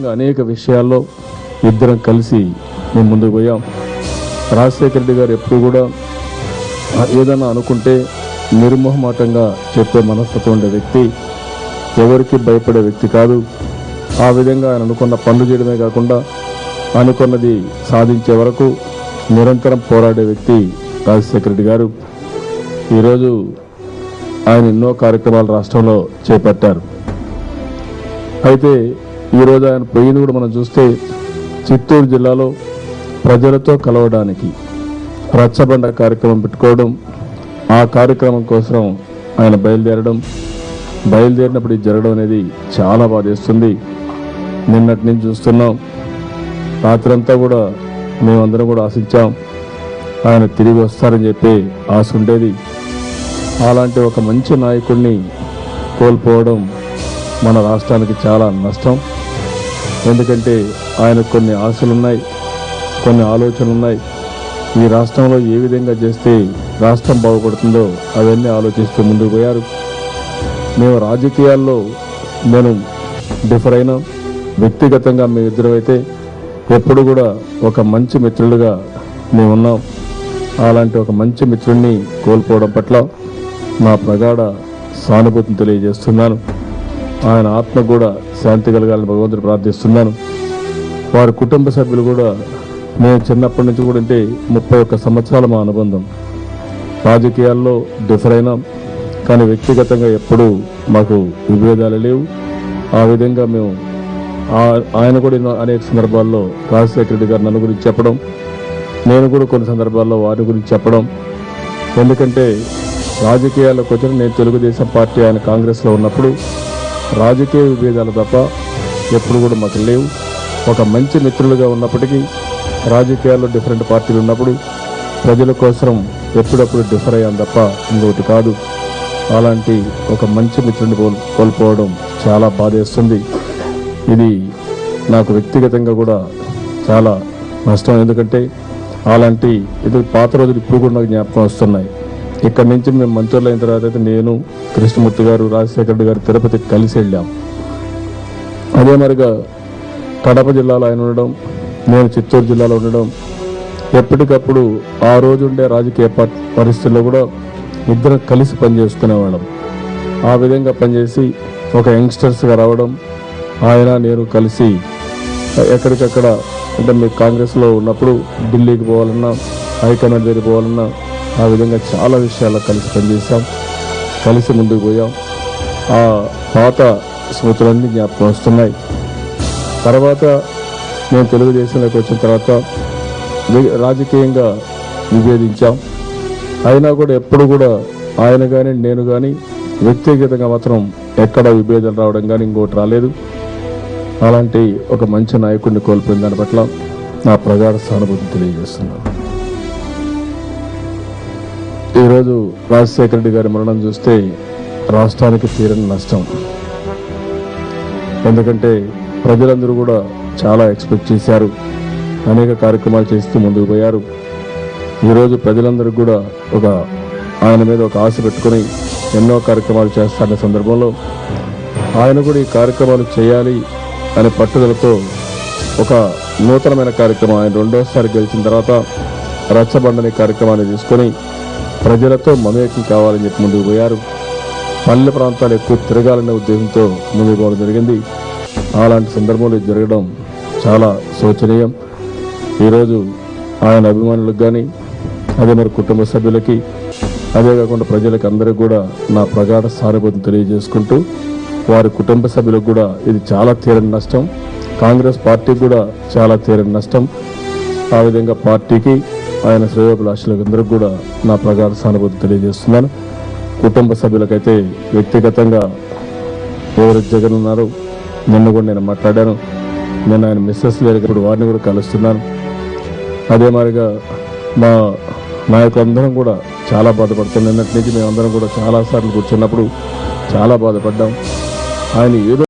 విధంగా అనేక విషయాల్లో ఇద్దరం కలిసి మేము ముందుకు పోయాం. రాజశేఖర రెడ్డి గారు ఎప్పుడు కూడా ఏదైనా అనుకుంటే నిర్మోహమాటంగా చెప్పే మనస్తత్వం ఉండే వ్యక్తి, ఎవరికి భయపడే వ్యక్తి కాదు. ఆ విధంగా ఆయన అనుకున్న పనులు చేయడమే కాకుండా అనుకున్నది సాధించే వరకు నిరంతరం పోరాడే వ్యక్తి రాజశేఖర రెడ్డి గారు. ఈరోజు ఆయన ఎన్నో కార్యక్రమాలు రాష్ట్రంలో చేపట్టారు. అయితే ఈరోజు ఆయన పోయింది కూడా మనం చూస్తే చిత్తూరు జిల్లాలో ప్రజలతో కలవడానికి రచ్చబండ కార్యక్రమం పెట్టుకోవడం, ఆ కార్యక్రమం కోసం ఆయన బయలుదేరినప్పుడు ఇది జరగడం అనేది చాలా బాధేస్తుంది. నిన్నటి నుంచి చూస్తున్నాం. రాత్రంతా కూడా మేమందరం కూడా ఆశించాం ఆయన తిరిగి వస్తారని చెప్పి ఆశ ఉండేది. అలాంటి ఒక మంచి నాయకుడిని కోల్పోవడం మన రాష్ట్రానికి చాలా నష్టం. ఎందుకంటే ఆయనకు కొన్ని ఆశలున్నాయి, కొన్ని ఆలోచనలు ఉన్నాయి. ఈ రాష్ట్రంలో ఏ విధంగా చేస్తే రాష్ట్రం బాగుపడుతుందో అవన్నీ ఆలోచిస్తూ ముందుకు పోయారు. మేము రాజకీయాల్లో నేను డిఫర్ అయినా, వ్యక్తిగతంగా మేమిద్దరం అయితే ఎప్పుడు కూడా ఒక మంచి మిత్రులుగా మేమున్నాం. అలాంటి ఒక మంచి మిత్రుడిని కోల్పోవడం పట్ల నా ప్రగాఢ సానుభూతిని తెలియజేస్తున్నాను. ఆయన ఆత్మ కూడా శాంతి కలగాలని భగవంతుడు ప్రార్థిస్తున్నాను. వారి కుటుంబ సభ్యులు కూడా, మేము చిన్నప్పటి నుంచి కూడా అంటే 31 సంవత్సరాల మా అనుబంధం. రాజకీయాల్లో డిఫర్ అయినాం, కానీ వ్యక్తిగతంగా ఎప్పుడూ మాకు విభేదాలు లేవు. ఆ విధంగా మేము ఆయన కూడా అనేక సందర్భాల్లో రాజశేఖర రెడ్డి గారు నన్ను గురించి చెప్పడం, నేను కూడా కొన్ని సందర్భాల్లో వారి గురించి చెప్పడం. ఎందుకంటే రాజకీయాలకు వచ్చిన నేను తెలుగుదేశం పార్టీ, ఆయన కాంగ్రెస్లో ఉన్నప్పుడు రాజకీయ విభేదాలు తప్ప ఎప్పుడు కూడా మాకు లేవు. ఒక మంచి మిత్రులుగా ఉన్నప్పటికీ రాజకీయాల్లో డిఫరెంట్ పార్టీలు ఉన్నప్పుడు ప్రజల కోసం ఎప్పుడప్పుడు డిఫర్ అయ్యాం తప్ప ఇంకొకటి కాదు. అలాంటి ఒక మంచి మిత్రుడిని కోల్పోవడం చాలా బాధేస్తుంది. ఇది నాకు వ్యక్తిగతంగా కూడా చాలా నష్టం. ఎందుకంటే అలాంటి ఇది పాత రోజులు ఇప్పుడు కూడా నాకు జ్ఞాపకం వస్తున్నాయి. ఇక్కడి నుంచి మేము మంత్రులు అయిన తర్వాత అయితే నేను, కృష్ణమూర్తి గారు, రాజశేఖర రెడ్డి గారు తిరుపతికి కలిసి వెళ్ళాం. అదే మరిగా కడప జిల్లాలో ఆయన ఉండడం, నేను చిత్తూరు జిల్లాలో ఉండడం, ఎప్పటికప్పుడు ఆ రోజు ఉండే రాజకీయ పరిస్థితుల్లో కూడా ఇద్దరం కలిసి పనిచేసుకునేవాళ్ళం. ఆ విధంగా పనిచేసి ఒక యంగ్స్టర్స్గా రావడం, ఆయన నేను కలిసి ఎక్కడికక్కడ అంటే మీరు కాంగ్రెస్లో ఉన్నప్పుడు ఢిల్లీకి పోవాలన్నా, హైకమాండ్ దగ్గరికి పోవాలన్నా ఆ విధంగా చాలా విషయాల్లో కలిసి పనిచేసాం, కలిసి ముందుకు పోయాం. ఆ పాత స్మృతులన్నీ జ్ఞాపకం వస్తున్నాయి. తర్వాత మేము తెలుగుదేశంలోకి వచ్చిన తర్వాత రాజకీయంగా విభేదించాం. అయినా కూడా ఎప్పుడు కూడా ఆయన కానీ నేను కానీ వ్యక్తిగతంగా మాత్రం ఎక్కడ విభేదం రావడం కానీ ఇంకోటి రాలేదు. అలాంటి ఒక మంచి నాయకుడిని కోల్పోయిన దాని పట్ల నా ప్రగాఢ సానుభూతిని తెలియజేస్తున్నాను. ఈరోజు రాజశేఖర రెడ్డి గారి మరణం చూస్తే రాష్ట్రానికి తీరని నష్టం. ఎందుకంటే ప్రజలందరూ కూడా చాలా ఎక్స్పెక్ట్ చేశారు, అనేక కార్యక్రమాలు చేస్తూ ముందుకు పోయారు. ఈరోజు ప్రజలందరికీ కూడా ఆయన మీద ఒక ఆశ పెట్టుకుని ఎన్నో కార్యక్రమాలు చేస్తారనే సందర్భంలో ఆయన కూడా ఈ కార్యక్రమాలు చేయాలి అనే పట్టుదలతో ఒక నూతనమైన కార్యక్రమం, ఆయన రెండోసారి గెలిచిన తర్వాత రచ్చబండని కార్యక్రమాన్ని తీసుకొని ప్రజలతో మమేకం కావాలని చెప్పి ముందుకు పోయారు. పల్లె ప్రాంతాలు ఎక్కువ తిరగాలనే ఉద్దేశంతో ముందుకు పోవడం జరిగింది. అలాంటి సందర్భంలో జరగడం చాలా శోచనీయం. ఈరోజు ఆయన అభిమానులకు కానీ, అదే మరి కుటుంబ సభ్యులకి, అదే కాకుండా ప్రజలకు అందరికీ కూడా నా ప్రగాఢ సానుభూతిని తెలియజేసుకుంటూ, వారి కుటుంబ సభ్యులకు కూడా ఇది చాలా తీరని నష్టం, కాంగ్రెస్ పార్టీకి కూడా చాలా తీరని నష్టం. ఆ విధంగా పార్టీకి, ఆయన శ్రేయోభిలాషులకు అందరికీ కూడా నా ప్రగాఢ సానుభూతి తెలియజేస్తున్నాను. కుటుంబ సభ్యులకైతే వ్యక్తిగతంగా ఎవరు జగన్ ఉన్నారు, నిన్న కూడా నేను మాట్లాడాను. నేను ఆయన మిస్సెస్ లేరు, ఇప్పుడు వారిని కూడా కలుస్తున్నాను. అదే మాదిరిగా మా నాయకులందరం కూడా చాలా బాధపడుతున్నాం. నిన్నటి నుంచి మేమందరం కూడా చాలాసార్లు కూర్చున్నప్పుడు చాలా బాధపడ్డాం. ఆయన ఏదో